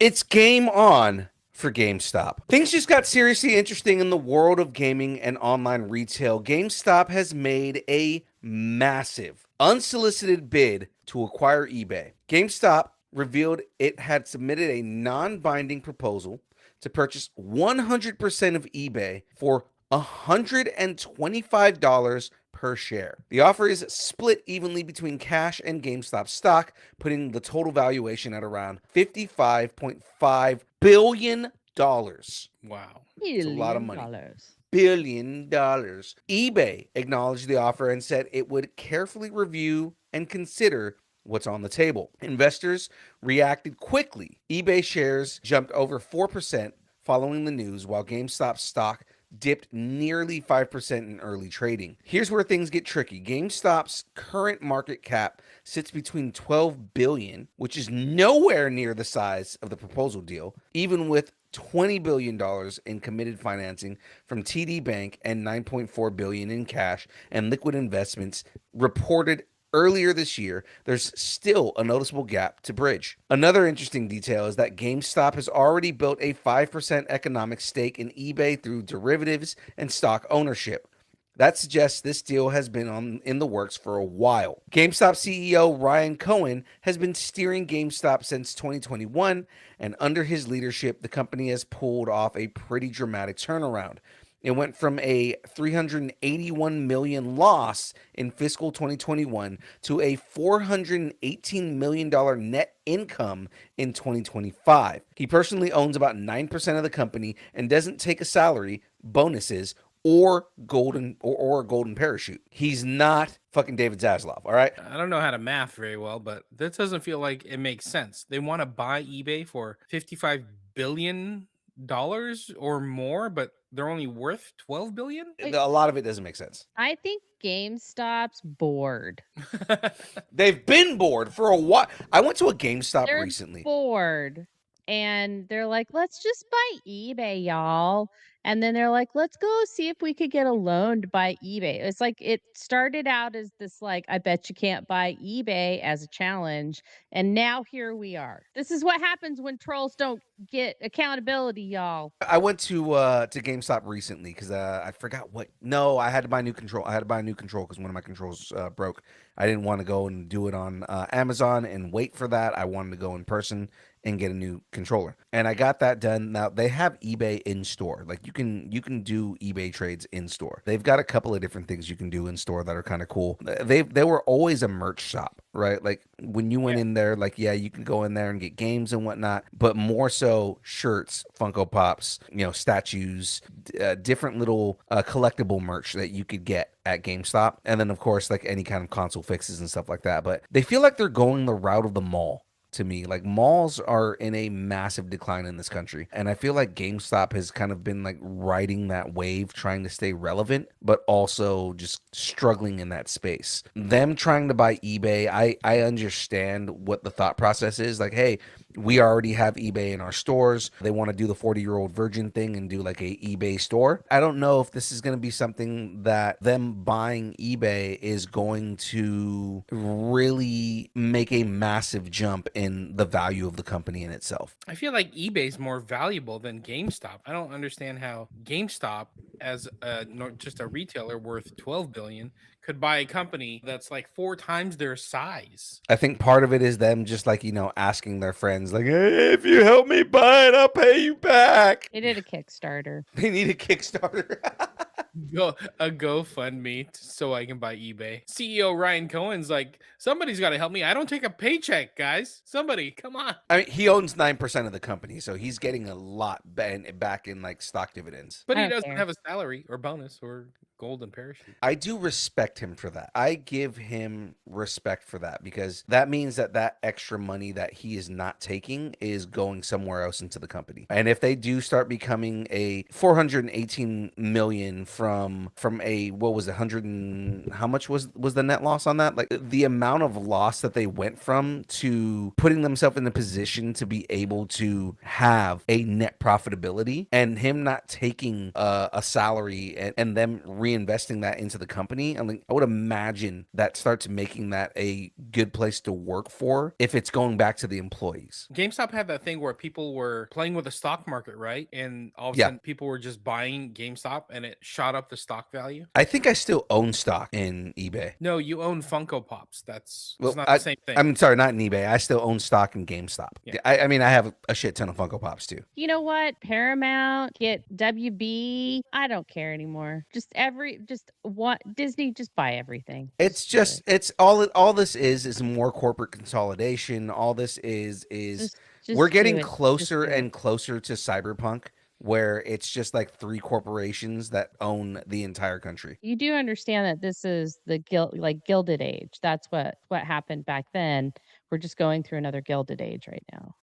It's game on for GameStop. Things just got seriously interesting in the world of gaming and online retail. GameStop has made a massive, unsolicited bid to acquire eBay. GameStop revealed it had submitted a non binding proposal to purchase 100% of eBay for $125 per share. The offer is split evenly between cash and GameStop stock, putting the total valuation at around $55.5 billion. Wow. It's a lot of Billion money. dollars. $1 billion. eBay acknowledged the offer and said it would carefully review and consider what's on the table. Investors reacted quickly. eBay shares jumped over 4% following the news, while GameStop stock dipped nearly 5% in early trading. Here's where things get tricky. GameStop's current market cap sits between 12 billion, which is nowhere near the size of the proposal deal, even with $20 billion in committed financing from TD Bank and $9.4 billion in cash and liquid investments reported earlier this year. There's still a noticeable gap to bridge. Another interesting detail is that GameStop has already built a 5% economic stake in eBay through derivatives and stock ownership. That suggests this deal has been in the works for a while. GameStop CEO Ryan Cohen has been steering GameStop since 2021, and under his leadership, the company has pulled off a pretty dramatic turnaround. It went from a $381 million loss in fiscal 2021 to a $418 million net income in 2025. He personally owns about 9% of the company and doesn't take a salary, bonuses, or a golden parachute. He's not fucking David Zaslav, all right? I don't know how to math very well, but this doesn't feel like it makes sense. They want to buy eBay for $55 billion or more, but they're only worth 12 billion? A lot of it doesn't make sense. I think GameStop's bored. They've been bored for a while. I went to a GameStop They're recently. bored. And they're like, let's just buy eBay, y'all. And then they're like, let's go see if we could get a loan to buy eBay. It's like it started out as this, like, I bet you can't buy eBay as a challenge. And now here we are. This is what happens when trolls don't get accountability, y'all. I went to GameStop recently because I forgot what. No, I had to buy a new control. I had to buy a new control because one of my controls broke. I didn't want to go and do it on Amazon and wait for that. I wanted to go in person and get a new controller, and I got that done. Now they have eBay in store. Like you can do eBay trades in store. They've got a couple of different things you can do in store that are kind of cool. They were always a merch shop, right? Like when you went in there, like yeah, you can go in there and get games and whatnot, but more so shirts, Funko Pops, statues, different little collectible merch that you could get at GameStop, and then of course like any kind of console fixes and stuff like that. But they feel like they're going the route of the mall. To me, like malls are in a massive decline in this country, and I feel like GameStop has kind of been like riding that wave, trying to stay relevant but also just struggling in that space. Them trying to buy eBay, I understand what the thought process is. Like, hey, we already have eBay in our stores. They want to do the 40-year-old virgin thing and do like a eBay store. I don't know if this is going to be something that them buying eBay is going to really make a massive jump in the value of the company in itself. I feel like eBay's more valuable than GameStop. I don't understand how GameStop, as just a retailer worth 12 billion, could buy a company that's like 4 times their size. I think part of it is them just like, asking their friends, like, hey, if you help me buy it, I'll pay you back. They did a Kickstarter. They need a Kickstarter. A GoFundMe so I can buy eBay. CEO Ryan Cohen's like, somebody's got to help me. I don't take a paycheck, guys. Somebody, come on. I mean, he owns 9% of the company, so he's getting a lot back in like stock dividends. But I he don't doesn't care. have a salary or bonus or golden parachute. I do respect him for that. I give him respect for that because that means that extra money that he is not taking is going somewhere else into the company. And if they do start becoming a 418 million from a, what was it, 100 and how much was the net loss on that? Like the amount of loss that they went from to putting themselves in the position to be able to have a net profitability, and him not taking a salary and them reinvesting that into the company, I mean, I would imagine that starts making that a good place to work for if it's going back to the employees. GameStop had that thing where people were playing with the stock market, right? And all of a Yeah. sudden people were just buying GameStop and it shot up the stock value. I think I still own stock in eBay. No, you own Funko Pops. It's Well, not the same thing. I'm sorry, not in eBay. I still own stock in GameStop. Yeah. I mean, I have a shit ton of Funko Pops too. You know what? Paramount, get WB. I don't care anymore. Just what Disney, just buy everything. It's do it. just it's all this is more corporate consolidation. All this is Just we're do getting it. Just closer do it. and closer to cyberpunk, where it's just like 3 corporations that own the entire country. You do understand that this is the Gilded Age. That's what happened back then. We're just going through another Gilded Age right now.